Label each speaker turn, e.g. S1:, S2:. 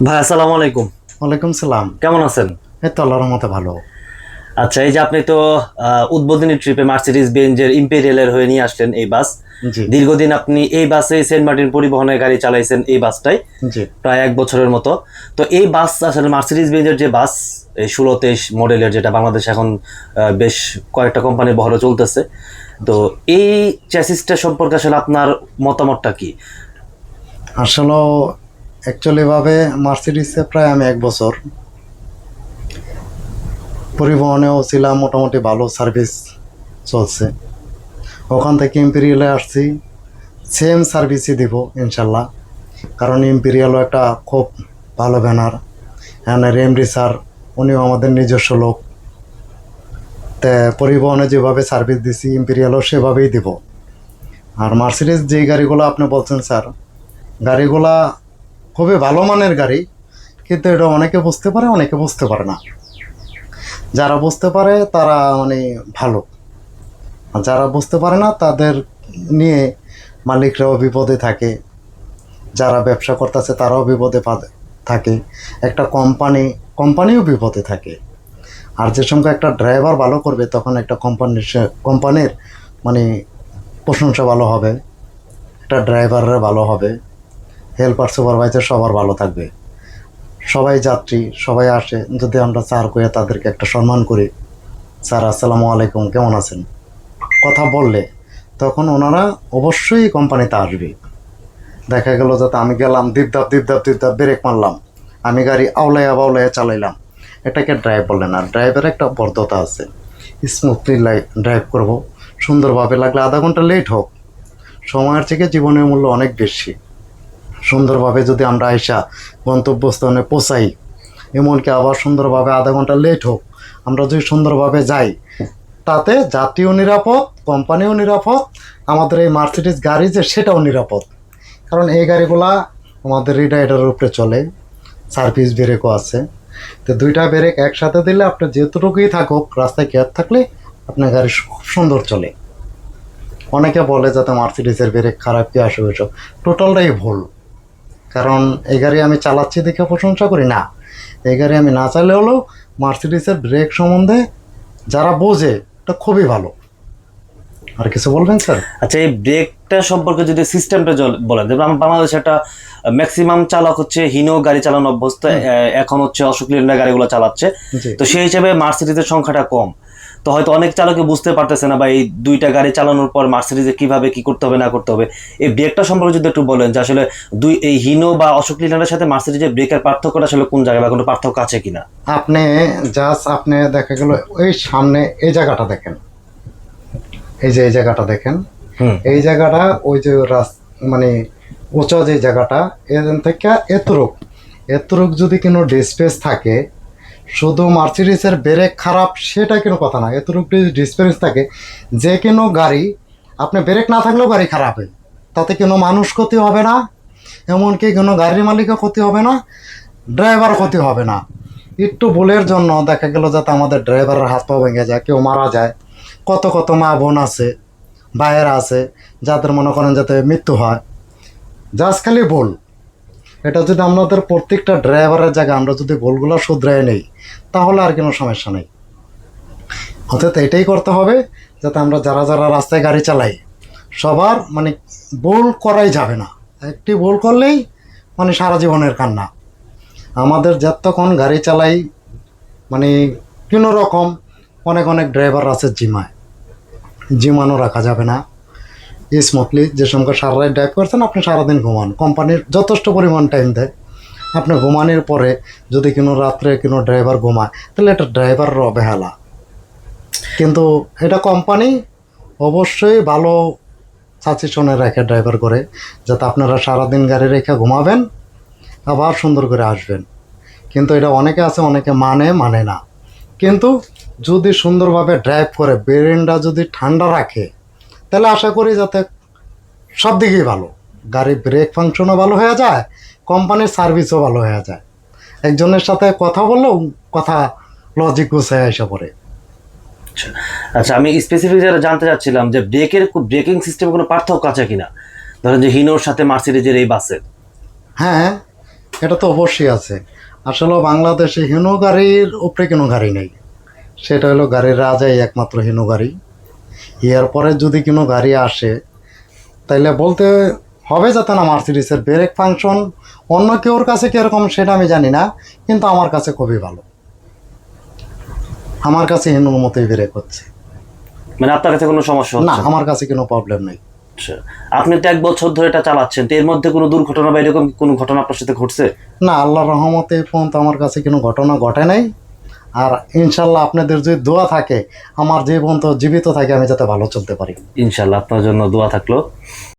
S1: ভাই আসসালামু আলাইকুম।
S2: ওয়ালাইকুম সালাম।
S1: কেমন আছেন?
S2: এই তো আল্লাহর মতে ভালো।
S1: আচ্ছা, এই যে আপনি তো উদ্বোধনী ট্রিপে মার্সিডিজ বেঞ্জের ইম্পেরিয়ালের হয়ে নিয়ে আসলেন এই বাস।
S2: জি
S1: দীর্ঘদিন আপনি এই বাসে সেন্ট মার্টিন পরিবহনের গাড়ি চালাইছেন, এই বাসটাই
S2: জি
S1: প্রায় 1 বছরের মতো। তো এই বাস আসলে মার্সিডিজ বেঞ্জের যে বাস, এই 16-23 মডেলের, যেটা বাংলাদেশ এখন বেশ কয়েকটা কোম্পানির বহরে চলতেছে। তো এই চ্যাসিসটা সম্পর্কে আসলে আপনার মতামতটা কি?
S2: আসলে অ্যাকচুয়ালি ভাবে মার্সিডিসে প্রায় আমি 1 বছর পরিবহনেও ছিলাম, মোটামুটি ভালো সার্ভিস চলছে। ওখান থেকে ইম্পেরিয়ালে আসছি, সেম সার্ভিসই দিব ইনশাল্লাহ। কারণ ইম্পেরিয়ালও একটা খুব ভালো ব্যানার। এখানে রেমডি স্যার, উনিও আমাদের নিজস্ব লোক। তে পরিবহনে যেভাবে সার্ভিস দিছি ইম্পেরিয়ালও সেভাবেই দিব। আর মার্সিডিস যেই গাড়িগুলো আপনি বলছেন স্যার, গাড়িগুলা খুবই ভালো মানের গাড়ি, কিন্তু এটা অনেকে বুঝতে পারে, অনেকে বুঝতে পারে না। যারা বুঝতে পারে তারা মানে ভালো, আর যারা বুঝতে পারে না তাদের নিয়ে মালিকরাও বিপদে থাকে, যারা ব্যবসা করতেছে তারাও বিপদে থাকে, একটা কোম্পানিও বিপদে থাকে। আর যে সঙ্গে একটা ড্রাইভার ভালো করবে তখন একটা কোম্পানির মানে প্রশংসা ভালো হবে, একটা ড্রাইভাররা ভালো হবে, হেল্পার সুপারভাইজার সবার ভালো থাকবে। সবাই যাত্রী, সবাই আসে, যদি আমরা স্যার কয়ে তাদেরকে একটা সম্মান করি, স্যার আসসালামু আলাইকুম কেমন আছেন কথা বললে, তখন ওনারা অবশ্যই কোম্পানিতে আসবে। দেখা গেল যাতে আমি গেলাম দীপদাপ দীপদাপ দীপদাপ ব্রেক মারলাম, আমি গাড়ি আওলাইয়া বাউলাইয়া চালাইলাম, এটাকে ড্রাইভ বললেন। আর ড্রাইভের একটা বর্ধতা আছে, স্মুথলি ড্রাইভ করব, সুন্দরভাবে, লাগলে আধা ঘন্টা লেট হোক, সময়ের থেকে জীবনের মূল্য অনেক বেশি। সুন্দরভাবে যদি আমরা আইসা গন্তব্যস্থানে পৌঁছাই, এমনকি আবার সুন্দরভাবে আধা ঘন্টা লেট হোক, আমরা যদি সুন্দরভাবে যাই, তাতে যাত্রীও নিরাপদ, কোম্পানিও নিরাপদ, আমাদের এই মার্সিডিজ গাড়ি যে সেটাও নিরাপদ। কারণ এই গাড়িগুলা আমাদের রিডাইডারের উপরে চলে, সার্ভিস ব্রেকও আছে। তো দুইটা ব্রেক একসাথে দিলে আপনি যেতটুকুই থাকুক, রাস্তায় গ্যাপ থাকলে আপনার গাড়ি খুব সুন্দর চলে। অনেকে বলে যাতে মার্সিডিজের ব্রেক খারাপ, কি আসবে, এসব টোটালটাই ভুল। কারণ এই গাড়ি আমি চালাচ্ছি দেখে প্রশংসা করি না, এই গাড়ি আমি না চাইলে হলেও মার্সিডিসের ব্রেক সম্বন্ধে যারা বোঝে এটা খুবই ভালো। আর কিছু বলবেন স্যার?
S1: আচ্ছা, এই ব্রেকটা সম্পর্কে যদি সিস্টেমটা বলেন, যেমন আমার বাংলাদেশে একটা ম্যাক্সিমাম চালক হচ্ছে হিনো গাড়ি চালানো অভ্যস্ত, এখন হচ্ছে অশোক লেল্যান্ডের গাড়িগুলো চালাচ্ছে।
S2: জি
S1: তো সেই হিসেবে মার্সিডিজের সংখ্যাটা কম। তো হয়তো অনেক চালকে বুঝতে পারতেছে না, বা এই দুইটা গাড়ি চালানোর পর মার্সিডিজে কিভাবে কি করতে হবে না করতে হবে। এই ব্রেকটা সম্পর্কে যদি একটু বলেন, যে আসলে এই হিনো বা অশোক লেল্যান্ডের সাথে মার্সিডিজের ব্রেকের পার্থক্যটা আসলে কোন জায়গায়, বা কোনো পার্থক্য আছে কিনা।
S2: আপনি আপনি দেখা গেল ওই সামনে এই জায়গাটা দেখেন, এই যে এই জায়গাটা দেখেন, এই জায়গাটা ওই যে মানে উঁচা যে জায়গাটা, এখান থেকে এতরূপ এতরূপ যদি কোনো ডিসপ্লেস থাকে, শুধু মার্সিডিসের ব্রেক খারাপ সেটা কোনো কথা না, এতটুকু ডিসপ্লেস থাকে, যে কোনো গাড়ি আপনি ব্রেক না থাকলেও গাড়ি খারাপ হয়, তাতে কোনো মানুষ ক্ষতি হবে না, এমনকি কোনো গাড়ির মালিকও ক্ষতি হবে না, ড্রাইভার ক্ষতি হবে না। একটু ভুলের জন্য দেখা গেল যাতে আমাদের ড্রাইভারের হাত পা ভেঙে যায়, কেউ মারা যায়, কত কত মা বোন আছে, ভাইয়েরা আছে, যাদের মনে করেন যাতে মৃত্যু হয়, জাস্ট খালি ভুল। এটা যদি আমাদের প্রত্যেকটা ড্রাইভারের জায়গায় আমরা যদি ভুলগুলো শুধরাই নেই, তাহলে আর কোনো সমস্যা নেই। অর্থাৎ এটাই করতে হবে, যাতে আমরা যারা যারা রাস্তায় গাড়ি চালাই সবার মানে ভুল করাই যাবে না। একটি ভুল করলেই মানে সারা জীবনের কান্না। আমাদের যতক্ষণ গাড়ি চালাই মানে কোনো রকম, অনেক অনেক ড্রাইভার আছে জিমানো রাখা যাবে না। স্মুথলি যে সঙ্গে সারা রাত ড্রাইভ করছেন, আপনি সারাদিন ঘুমান, কোম্পানির যথেষ্ট পরিমাণ টাইম দেয়, আপনি ঘুমানোর পরে যদি কোনো রাত্রে কোনো ড্রাইভার ঘুমায়, তাহলে এটা ড্রাইভারের অবহেলা। কিন্তু এটা কোম্পানি অবশ্যই ভালো সাজেশনে রেখে ড্রাইভার করে, যাতে আপনারা সারাদিন গাড়ি রেখে ঘুমাবেন, আবার সুন্দর করে আসবেন। কিন্তু এটা অনেকে আছে, অনেকে মানে না। কিন্তু যদি সুন্দরভাবে ড্রাইভ করে, ব্রেনটা যদি ঠান্ডা রাখে, তাহলে আশা করি যাতে সব দিকেই ভালো, গাড়ির ব্রেক ফাংশনও ভালো হয়ে যায়, কোম্পানির সার্ভিসও ভালো হয়ে যায়। একজনের সাথে কথা বললেও কথা লজিক গুছায় এসে পড়ে।
S1: আচ্ছা, আমি স্পেসিফিক যারা জানতে চাচ্ছিলাম যে ব্রেকিং সিস্টেমে কোনো পার্থক্য আছে কিনা, ধরেন যে হিনোর সাথে মার্সিডিজের এই বাসের।
S2: হ্যাঁ, এটা তো অবশ্যই আছে। আসলে বাংলাদেশে হিনো গাড়ির উপরে কোনো গাড়ি নেই, সেটা হলো গাড়ির রাজাই একমাত্র হিনো গাড়ি। এরপরে যদি কোনো গাড়ি আসে তাইলে বলতে হবে যাতে না মার্সিডিসের ব্রেক ফাংশন অন্য কেউর কাছে কীরকম সেটা আমি জানি না, কিন্তু আমার কাছে খুবই ভালো। আমার কাছে হিনোর মতোই ব্রেক হচ্ছে।
S1: মানে আপনার কাছে কোনো সমস্যা
S2: না,
S1: হচ্ছে না?
S2: আমার কাছে কোনো প্রবলেম নেই।
S1: আচ্ছা, আপনি তো 1 বছর ধরে এটা চালাচ্ছেন, তো এর মধ্যে কোনো দুর্ঘটনা বা এরকম কোনো ঘটনা আপনার সাথে ঘটছে?
S2: না, আল্লাহর রহমতে এই পর্যন্ত আমার কাছে কোনো ঘটনা ঘটে নাই। আর ইনশাল্লাহ আপনাদের যদি দোয়া থাকে, আমার যে পর্যন্ত জীবিত থাকে আমি যাতে ভালো চলতে পারি।
S1: ইনশাল্লাহ, আপনার জন্য দোয়া থাকলো।